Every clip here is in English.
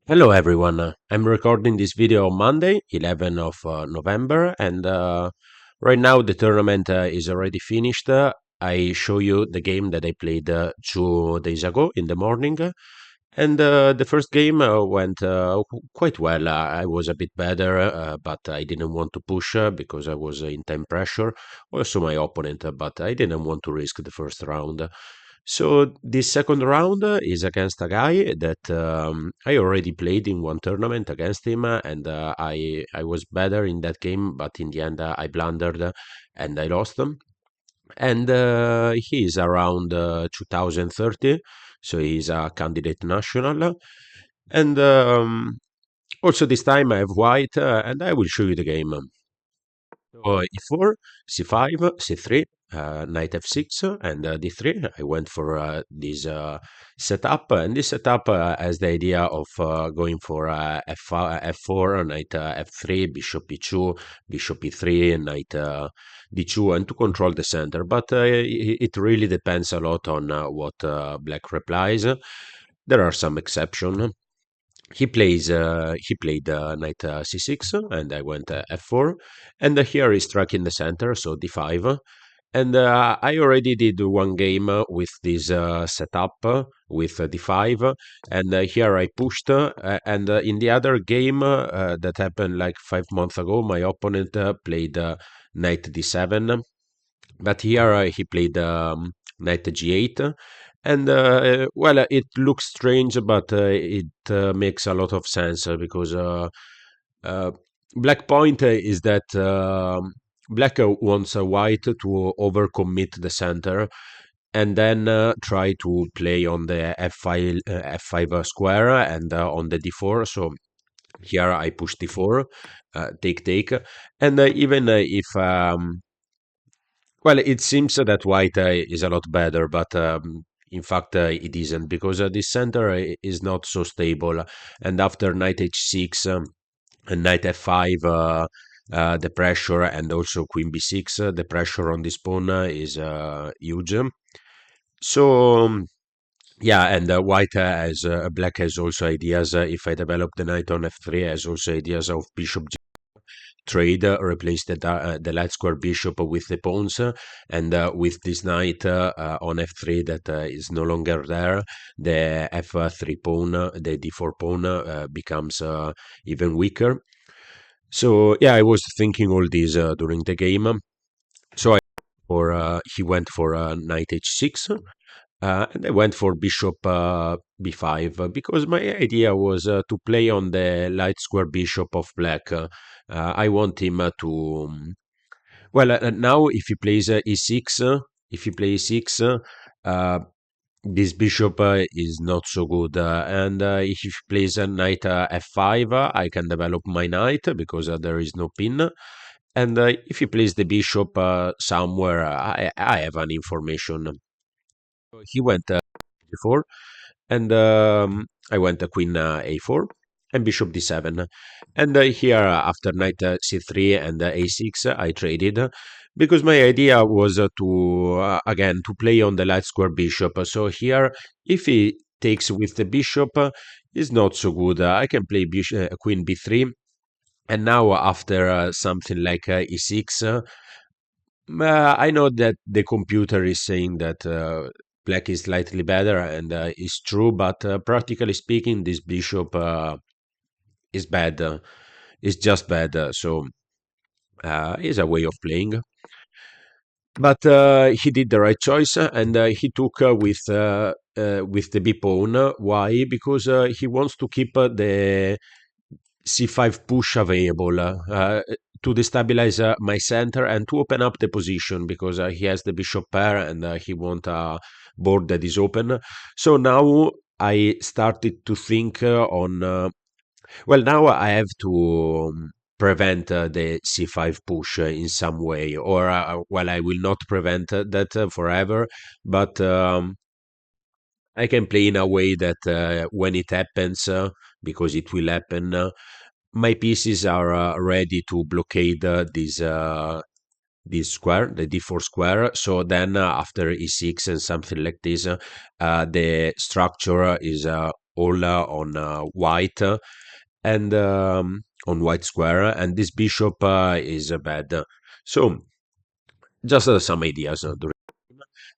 Hello everyone. I'm recording this video on Monday, 11th of November, and right now the tournament is already finished. I show you the game that I played 2 days ago in the morning, and the first game went quite well. I was a bit better, but I didn't want to push because I was in time pressure. Also my opponent, but I didn't want to risk the first round. So this second round is against a guy that I already played in one tournament against him, and I was better in that game, but in the end I blundered and I lost them. And he is around 2030, so he's a candidate national. And also this time I have white, and I will show you the game. So e4, c5, c3, knight f6, and d3. I went for this setup, and this setup has the idea of going for f4, knight f3, bishop e2, bishop e3, knight d2, and to control the center. But it really depends a lot on what black replies. There are some exceptions. He played knight c6, and I went f4, and here he struck in the center, so d5. And I already did one game with this setup with d5, and here I pushed. And in the other game that happened like 5 months ago, my opponent played knight d7, but here he played knight g8, and well, it looks strange, but it makes a lot of sense because uh, black point is that black wants white to overcommit the center and then try to play on the f5 square and on the d4. So here I push d4, take, and even if well, it seems that white is a lot better, but in fact it isn't because this center is not so stable. And after knight h6 and knight f5, the pressure, and also queen b6, the pressure on this pawn is huge. So yeah, and white has black has also ideas. If I develop the knight on f3, has also ideas of bishop trade, replace the light square bishop with the pawns, and with this knight on f3 that is no longer there, the f3 pawn, the d4 pawn becomes even weaker. So yeah, I was thinking all this during the game. So he went for knight h6, and I went for bishop b5 because my idea was to play on the light square bishop of black. I want him to well, now if he plays e6, if he plays e6, this bishop is not so good. And if he plays a knight f5, I can develop my knight because there is no pin. And if he plays the bishop somewhere, I have an information. So he went d4, and I went queen a4 and bishop d7. And here, after knight c3 and a6, I traded because my idea was to, again, to play on the light square bishop. So here, if he takes with the bishop, is not so good. I can play queen b3. And now, after something like e6, I know that the computer is saying that black is slightly better, and it's true, but practically speaking, this bishop is bad. It's just bad. So it's a way of playing. But he did the right choice, and he took with the b pawn. Why? Because he wants to keep the c5 push available to destabilize my center and to open up the position because he has the bishop pair, and he wants a board that is open. So now I started to think on well, now I have to prevent the c5 push in some way, or well, I will not prevent that forever, but I can play in a way that when it happens, because it will happen, my pieces are ready to blockade this square, the d4 square. So then after e6 and something like this, the structure is all on white and on white square, and this bishop is bad. So just some ideas.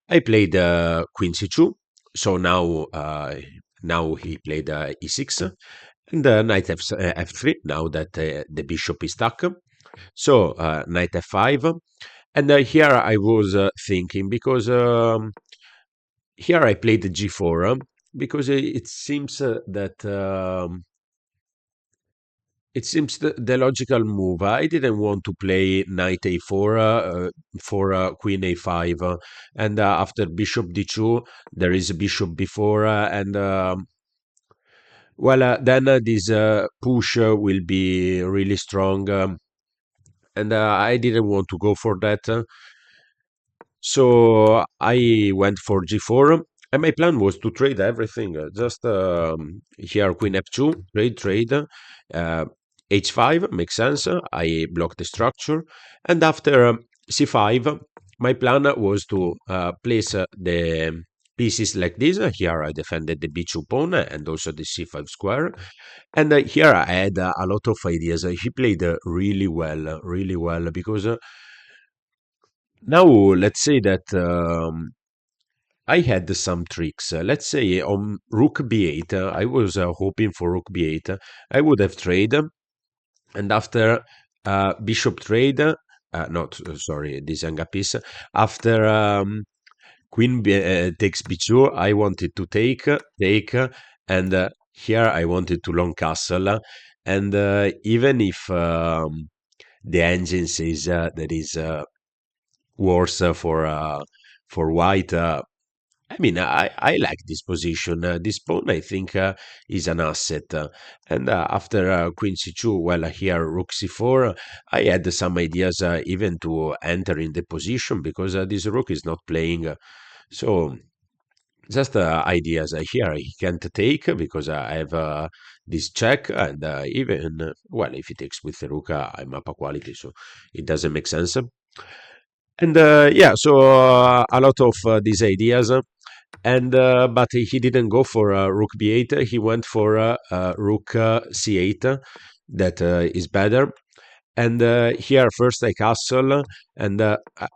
I played queen c2, so now he played e6 and knight f3. Now that the bishop is stuck, so knight f5, and here I was thinking because here I played g4 because it seems that. It seems the logical move. I didn't want to play knight a4 for queen a5, and after bishop d2, there is a bishop b4, and then this push will be really strong, and I didn't want to go for that. So I went for g4, and my plan was to trade everything. Just here, queen f2, trade. H5 makes sense. I block the structure, and after c5, my plan was to place the pieces like this. Here I defended the b2 pawn and also the c5 square, and here I had a lot of ideas. He played really well, because now let's say that I had some tricks. Let's say on rook b8, I was hoping for rook b8. I would have trade, and after bishop trade, not sorry, this Anga piece. After queen takes b2, I wanted to take, and here I wanted to long castle, and even if the engine says that is worse for white. I mean, I like this position. This pawn, I think, is an asset. And after Queen C2, well, here Rook C4, I had some ideas even to enter in the position because this Rook is not playing. So just ideas. Here he can't take because I have this check, and even, well, if he takes with the Rook, I'm up a quality, so it doesn't make sense. And yeah, so a lot of these ideas, and but he didn't go for rook b8. He went for rook c8. That is better. And here first I castle, and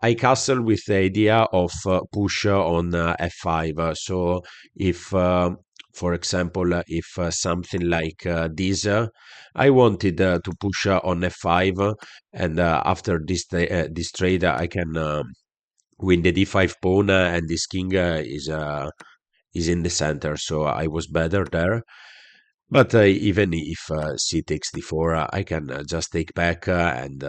I castle with the idea of push on f5. So if, for example, if something like this, I wanted to push on f5, and after this trade, I can win the d5 pawn, and this king is in the center. So I was better there. But even if c takes d4, I can just take back, and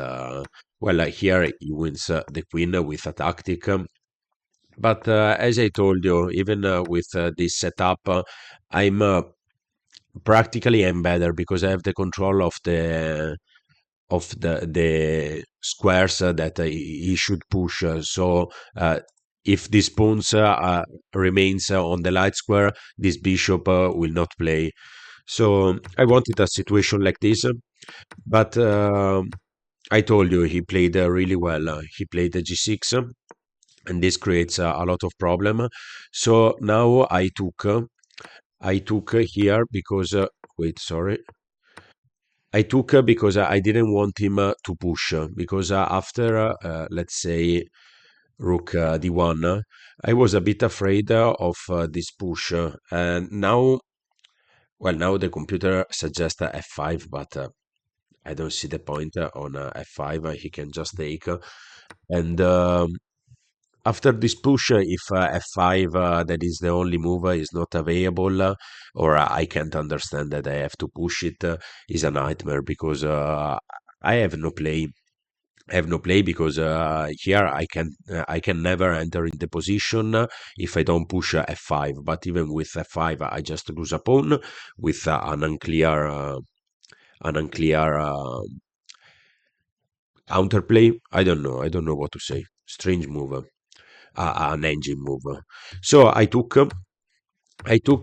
well, here he wins the queen with a tactic. But as I told you, even with this setup, I'm practically I'm better because I have the control of the squares that he should push. So if this pawn remains on the light square, this bishop will not play. So I wanted a situation like this, but I told you he played really well. He played the g6, and this creates a lot of problem. So now I took here because wait, sorry. I took because I didn't want him to push because after let's say rook d1, I was a bit afraid of this push, and now, well, now the computer suggests f5, but I don't see the point on f5. He can just take. And after this push, if f5, that is the only move, is not available, or I can't understand that I have to push it, is a nightmare because I have no play. I have no play because here I can never enter in the position if I don't push f5. But even with f5, I just lose a pawn with an unclear counterplay. I don't know. I don't know what to say. Strange move, an engine move. So I took,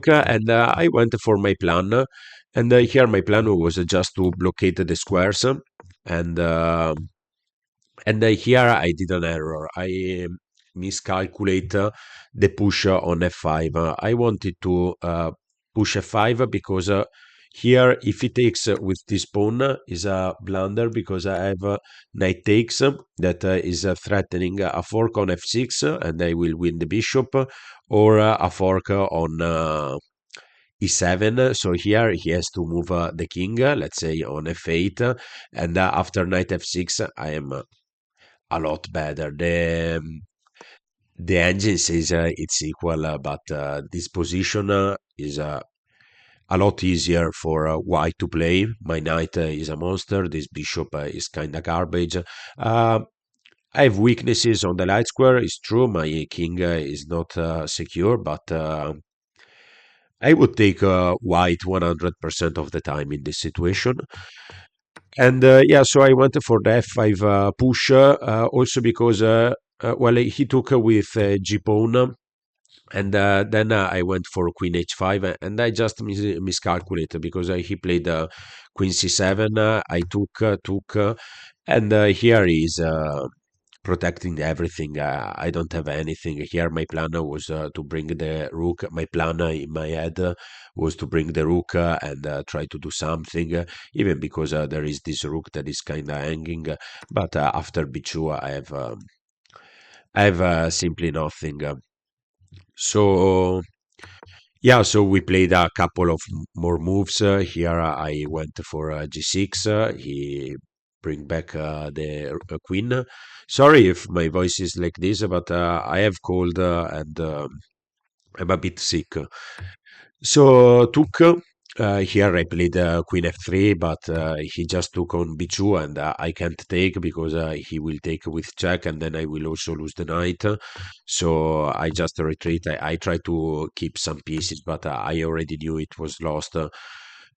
and I went for my plan. And here my plan was just to blockade the squares, and here I did an error. I miscalculate the push on f5. I wanted to push f5 because here if he takes with this pawn is a blunder because I have knight takes that is threatening a fork on f6 and I will win the bishop or a fork on e7. So here he has to move the king, let's say on f8, and after knight f6, I am a lot better. The engine says it's equal, but this position is a lot easier for white to play. My knight is a monster. This bishop is kind of garbage. I have weaknesses on the light square. It's true. My king is not secure, but I would take white 100% of the time in this situation. And yeah, so I went for the f5 push, also because, well, he took with g pawn. And then I went for queen h5, and I just miscalculated because he played queen c7. I took, and here is protecting everything. I don't have anything here. My plan was to bring the rook. My plan in my head was to bring the rook and try to do something, even because there is this rook that is kind of hanging. But after b2, I have simply nothing. So yeah, so we played a couple of more moves. Here I went for g6. He bring back the queen. Sorry if my voice is like this, but I have cold and I'm a bit sick. So took here I played queen f3, but he just took on b2, and I can't take because he will take with check, and then I will also lose the knight. So I just retreat. I try to keep some pieces, but I already knew it was lost.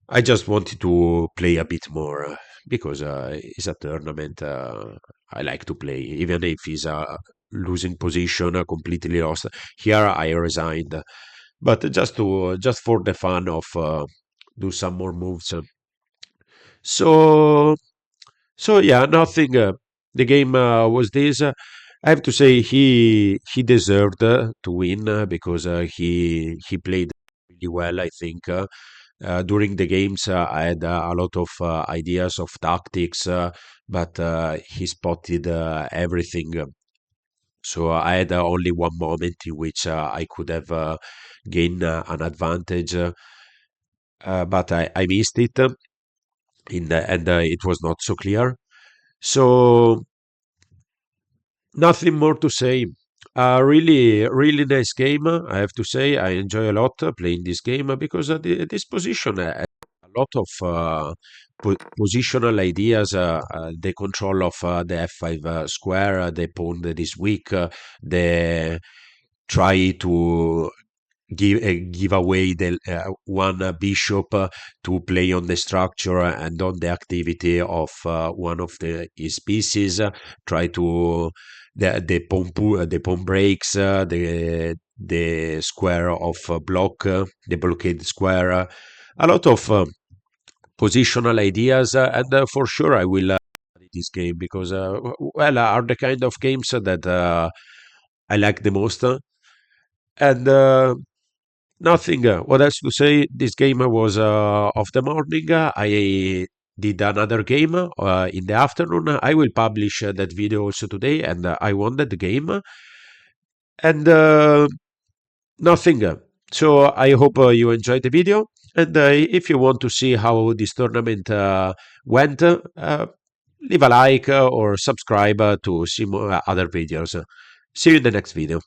I just wanted to play a bit more because it's a tournament. I like to play, even if it's a losing position, completely lost. Here I resigned, but just for the fun of do some more moves. So so yeah, nothing. The game was this. I have to say he deserved to win because he played really well. I think during the games I had a lot of ideas of tactics, but he spotted everything. So I had only one moment in which I could have gained an advantage, but I missed it in the and it was not so clear. So nothing more to say. Really, really nice game. I have to say, I enjoy a lot playing this game because this position has a lot of positional ideas. The control of the f5 square, the pawn that is weak, the try to give away the one bishop to play on the structure and on the activity of one of his pieces. Try to the pawn breaks, the square of block, the blockade square. A lot of positional ideas, and for sure I will study this game because well are the kind of games that I like the most. And nothing. What else to say? This game was of the morning. I did another game in the afternoon. I will publish that video also today, and I won that game. And nothing. So I hope you enjoyed the video. And if you want to see how this tournament went, leave a like or subscribe to see more other videos. See you in the next video.